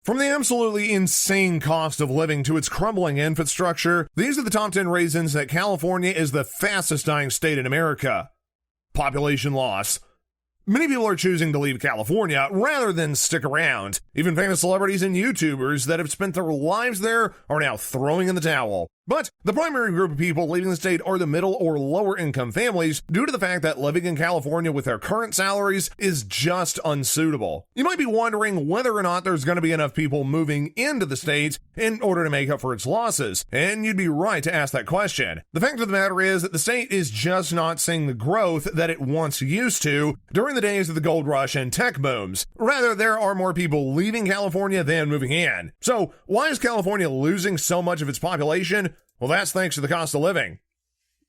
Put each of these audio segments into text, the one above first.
From the absolutely insane cost of living to its crumbling infrastructure, these are the top 10 reasons that California is the fastest dying state in America. Population loss. Many people are choosing to leave California rather than stick around. Even famous celebrities and YouTubers that have spent their lives there are now throwing in the towel. But the primary group of people leaving the state are the middle or lower income families due to the fact that living in California with their current salaries is just unsuitable. You might be wondering whether or not there's going to be enough people moving into the state in order to make up for its losses, and you'd be right to ask that question. The fact of the matter is that the state is just not seeing the growth that it once used to during the days of the gold rush and tech booms. Rather, there are more people leaving California than moving in. So, why is California losing so much of its population? Well, that's thanks to the cost of living.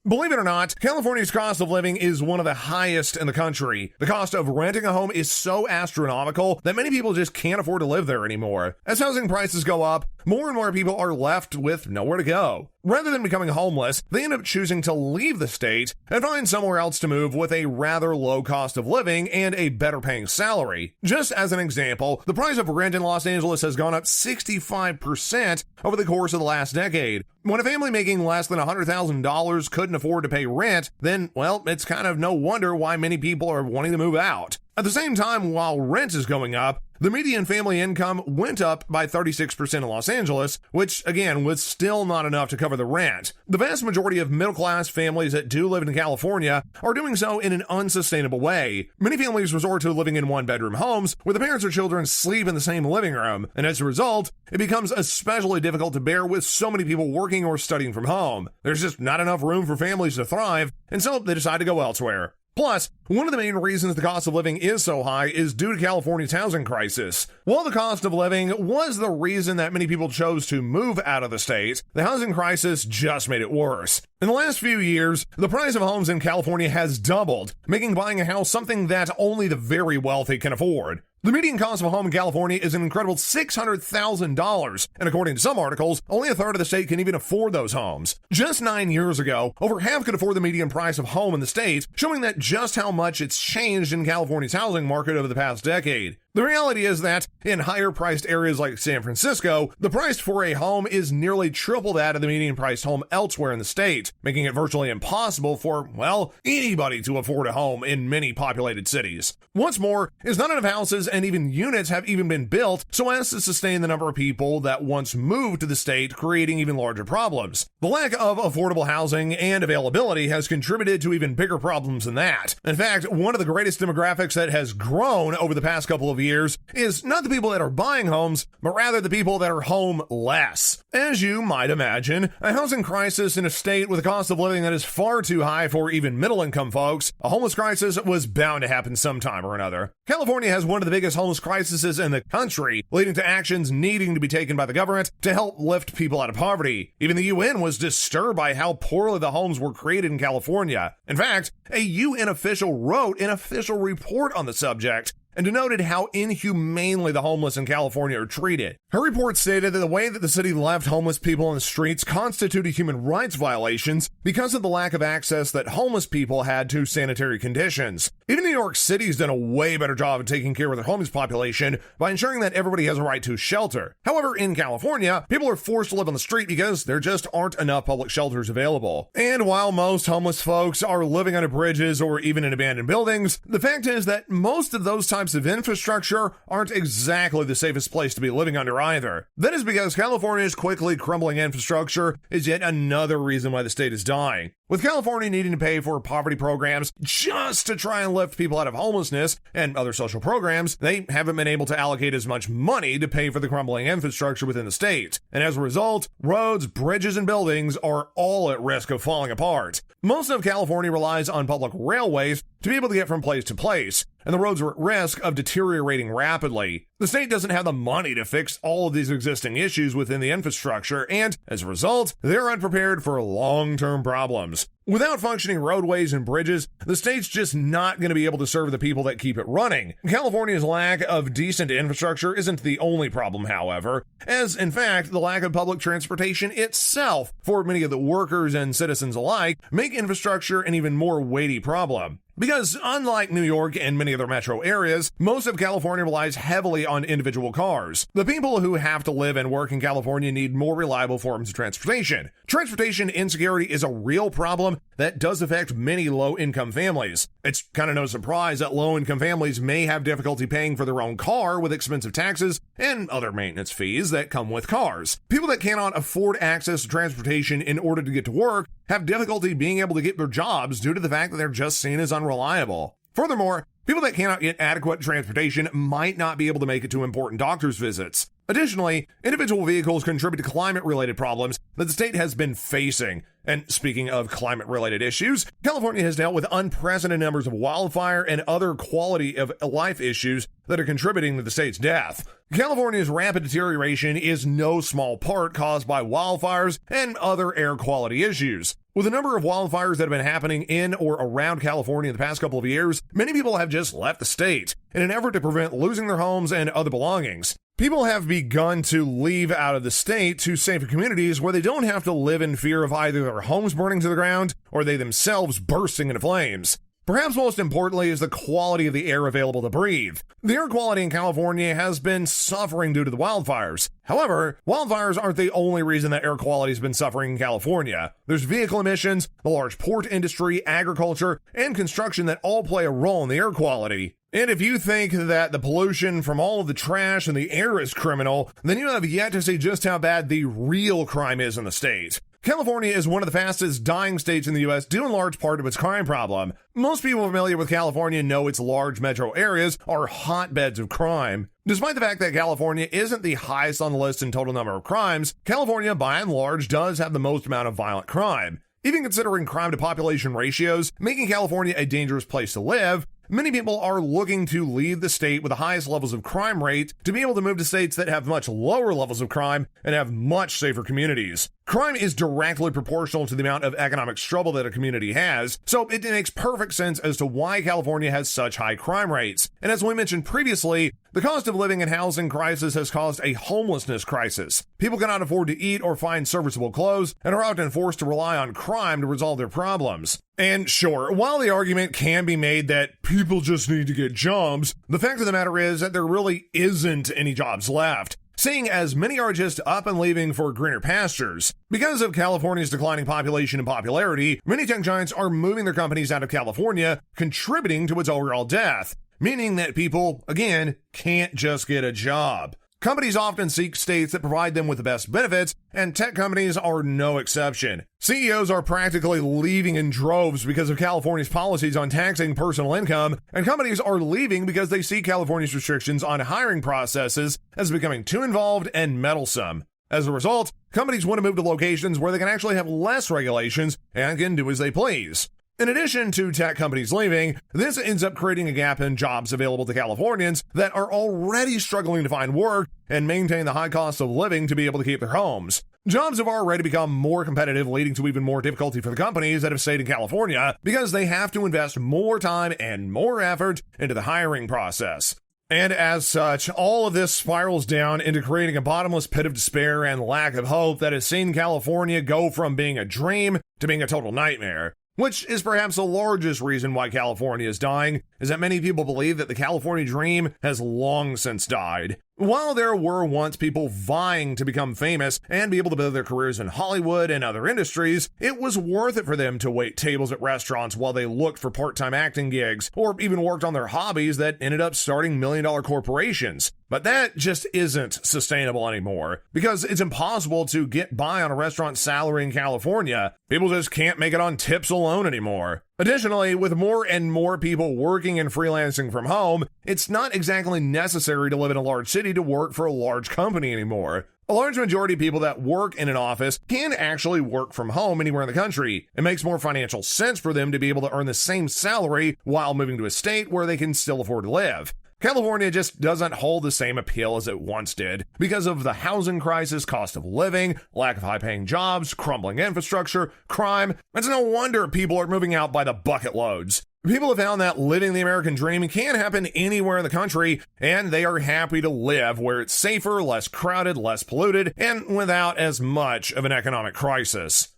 Believe it or not, California's cost of living is one of the highest in the country. The cost of renting a home is so astronomical that many people just can't afford to live there anymore. As housing prices go up, more and more people are left with nowhere to go. Rather than becoming homeless, they end up choosing to leave the state and find somewhere else to move with a rather low cost of living and a better paying salary. Just as an example, the price of rent in Los Angeles has gone up 65% over the course of the last decade. When a family making less than $100,000 couldn't afford to pay rent, then, well, it's kind of no wonder why many people are wanting to move out. At the same time, while rent is going up, the median family income went up by 36% in Los Angeles, which, again, was still not enough to cover the rent. The vast majority of middle-class families that do live in California are doing so in an unsustainable way. Many families resort to living in one-bedroom homes, where the parents or children sleep in the same living room, and as a result, it becomes especially difficult to bear with so many people working or studying from home. There's just not enough room for families to thrive, and so they decide to go elsewhere. Plus, one of the main reasons the cost of living is so high is due to California's housing crisis. While the cost of living was the reason that many people chose to move out of the state, the housing crisis just made it worse. In the last few years, the price of homes in California has doubled, making buying a house something that only the very wealthy can afford. The median cost of a home in California is an incredible $600,000, and according to some articles, only a third of the state can even afford those homes. Just 9 years ago, over half could afford the median price of home in the state, showing that just how much it's changed in California's housing market over the past decade. The reality is that in higher-priced areas like San Francisco, the price for a home is nearly triple that of the median-priced home elsewhere in the state, making it virtually impossible for, well, anybody to afford a home in many populated cities. What's more, is not enough houses and even units have even been built so as to sustain the number of people that once moved to the state, creating even larger problems. The lack of affordable housing and availability has contributed to even bigger problems than that. In fact, one of the greatest demographics that has grown over the past couple of years is not the people that are buying homes, but rather the people that are homeless. As you might imagine, a housing crisis in a state with a cost of living that is far too high for even middle-income folks, a homeless crisis was bound to happen sometime or another. California has one of the biggest homeless crises in the country, leading to actions needing to be taken by the government to help lift people out of poverty. Even the UN was disturbed by how poorly the homes were created in California. In fact, a UN official wrote an official report on the subject and denoted how inhumanely the homeless in California are treated. Her report stated that the way that the city left homeless people on the streets constituted human rights violations because of the lack of access that homeless people had to sanitary conditions. Even New York City's done a way better job of taking care of their homeless population by ensuring that everybody has a right to shelter. However, in California, people are forced to live on the street because there just aren't enough public shelters available. And while most homeless folks are living under bridges or even in abandoned buildings, the fact is that most of those types of infrastructure aren't exactly the safest place to be living under either. That is because California's quickly crumbling infrastructure is yet another reason why the state is dying. With California needing to pay for poverty programs just to try and lift people out of homelessness and other social programs, they haven't been able to allocate as much money to pay for the crumbling infrastructure within the state. And as a result, roads, bridges, and buildings are all at risk of falling apart. Most of California relies on public railways to be able to get from place to place, and the roads are at risk of deteriorating rapidly. The state doesn't have the money to fix all of these existing issues within the infrastructure, and as a result, they're unprepared for long-term problems. Without functioning roadways and bridges, the state's just not going to be able to serve the people that keep it running. California's lack of decent infrastructure isn't the only problem, however, as in fact, the lack of public transportation itself, for many of the workers and citizens alike, make infrastructure an even more weighty problem. Because unlike New York and many other metro areas, most of California relies heavily on individual cars. The people who have to live and work in California need more reliable forms of transportation. Transportation insecurity is a real problem that does affect many low-income families. It's kind of no surprise that low-income families may have difficulty paying for their own car with expensive taxes and other maintenance fees that come with cars. People that cannot afford access to transportation in order to get to work have difficulty being able to get their jobs due to the fact that they're just seen as unreliable. Furthermore, people that cannot get adequate transportation might not be able to make it to important doctor's visits. Additionally, individual vehicles contribute to climate-related problems that the state has been facing. And speaking of climate-related issues, California has dealt with unprecedented numbers of wildfire and other quality of life issues that are contributing to the state's death. California's rapid deterioration is no small part caused by wildfires and other air quality issues. With the number of wildfires that have been happening in or around California in the past couple of years, many people have just left the state in an effort to prevent losing their homes and other belongings. People have begun to leave out of the state to safer communities where they don't have to live in fear of either their homes burning to the ground or they themselves bursting into flames. Perhaps most importantly is the quality of the air available to breathe. The air quality in California has been suffering due to the wildfires. However, wildfires aren't the only reason that air quality has been suffering in California. There's vehicle emissions, the large port industry, agriculture, and construction that all play a role in the air quality. And if you think that the pollution from all of the trash and the air is criminal, then you have yet to see just how bad the real crime is in the state. California is one of the fastest dying states in the U.S. due in large part to its crime problem. Most people familiar with California know its large metro areas are hotbeds of crime. Despite the fact that California isn't the highest on the list in total number of crimes, California by and large does have the most amount of violent crime. Even considering crime to population ratios, making California a dangerous place to live, many people are looking to leave the state with the highest levels of crime rate to be able to move to states that have much lower levels of crime and have much safer communities. Crime is directly proportional to the amount of economic struggle that a community has, so it makes perfect sense as to why California has such high crime rates. And as we mentioned previously, the cost of living and housing crisis has caused a homelessness crisis. People cannot afford to eat or find serviceable clothes and are often forced to rely on crime to resolve their problems. And sure, while the argument can be made that people just need to get jobs, the fact of the matter is that there really isn't any jobs left, seeing as many are just up and leaving for greener pastures. Because of California's declining population and popularity, many tech giants are moving their companies out of California, contributing to its overall death, meaning that people, again, can't just get a job. Companies often seek states that provide them with the best benefits, and tech companies are no exception. CEOs are practically leaving in droves because of California's policies on taxing personal income, and companies are leaving because they see California's restrictions on hiring processes as becoming too involved and meddlesome. As a result, companies want to move to locations where they can actually have less regulations and can do as they please. In addition to tech companies leaving, this ends up creating a gap in jobs available to Californians that are already struggling to find work and maintain the high cost of living to be able to keep their homes. Jobs have already become more competitive, leading to even more difficulty for the companies that have stayed in California because they have to invest more time and more effort into the hiring process. And as such, all of this spirals down into creating a bottomless pit of despair and lack of hope that has seen California go from being a dream to being a total nightmare. Which is perhaps the largest reason why California is dying, is that many people believe that the California dream has long since died. While there were once people vying to become famous and be able to build their careers in Hollywood and other industries, it was worth it for them to wait tables at restaurants while they looked for part-time acting gigs, or even worked on their hobbies that ended up starting million-dollar corporations. But that just isn't sustainable anymore, because it's impossible to get by on a restaurant salary in California. People just can't make it on tips alone anymore. Additionally, with more and more people working and freelancing from home, it's not exactly necessary to live in a large city to work for a large company anymore. A large majority of people that work in an office can actually work from home anywhere in the country. It makes more financial sense for them to be able to earn the same salary while moving to a state where they can still afford to live. California just doesn't hold the same appeal as it once did because of the housing crisis, cost of living, lack of high-paying jobs, crumbling infrastructure, crime. It's no wonder people are moving out by the bucket loads. People have found that living the American dream can happen anywhere in the country, and they are happy to live where it's safer, less crowded, less polluted, and without as much of an economic crisis.